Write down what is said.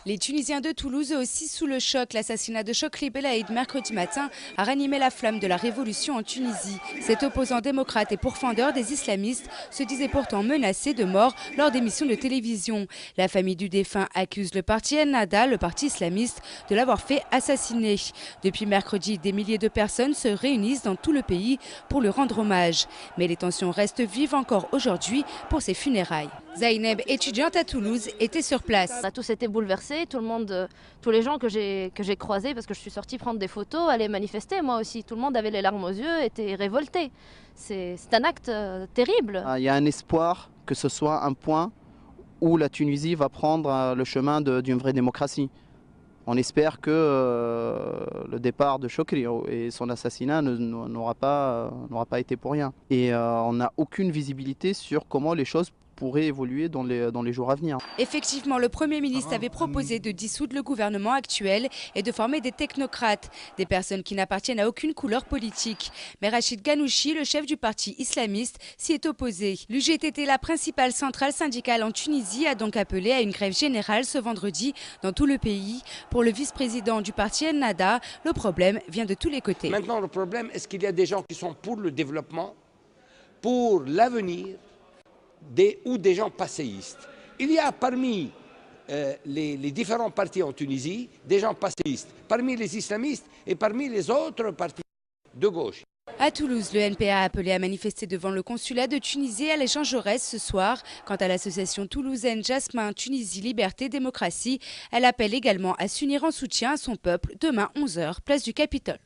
Les Tunisiens de Toulouse, eux aussi sous le choc. L'assassinat de Chokri Belaïd mercredi matin a ranimé la flamme de la révolution en Tunisie. Cet opposant démocrate et pourfendeur des islamistes se disait pourtant menacé de mort lors d'émissions de télévision. La famille du défunt accuse le parti Ennahda, le parti islamiste, de l'avoir fait assassiner. Depuis mercredi, des milliers de personnes se réunissent dans tout le pays pour lui rendre hommage. Mais les tensions restent vives encore aujourd'hui pour ses funérailles. Zaineb, étudiante à Toulouse, était sur place. On a tous été bouleversés, tout le monde, tous les gens que j'ai croisés, parce que je suis sortie prendre des photos, allaient manifester, moi aussi. Tout le monde avait les larmes aux yeux, était révolté. C'est un acte terrible. Il y a un espoir que ce soit un point où la Tunisie va prendre le chemin d'une vraie démocratie. On espère que le départ de Chokri et son assassinat n'aura pas été pour rien. Et on n'a aucune visibilité sur comment les choses pourraient évoluer dans les jours à venir. Effectivement, le Premier ministre avait proposé de dissoudre le gouvernement actuel et de former des technocrates, des personnes qui n'appartiennent à aucune couleur politique. Mais Rachid Ghannouchi, le chef du parti islamiste, s'y est opposé. L'UGTT, la principale centrale syndicale en Tunisie, a donc appelé à une grève générale ce vendredi dans tout le pays. Pour le vice-président du parti Ennahda, le problème vient de tous les côtés. Maintenant, le problème, est-ce qu'il y a des gens qui sont pour le développement, pour l'avenir, ou des gens passéistes? Il y a parmi les différents partis en Tunisie des gens passéistes, parmi les islamistes et parmi les autres partis de gauche. À Toulouse, le NPA a appelé à manifester devant le consulat de Tunisie à l'Échange Jaurès ce soir. Quant à l'association toulousaine Jasmin Tunisie Liberté Démocratie, elle appelle également à s'unir en soutien à son peuple demain 11h, place du Capitole.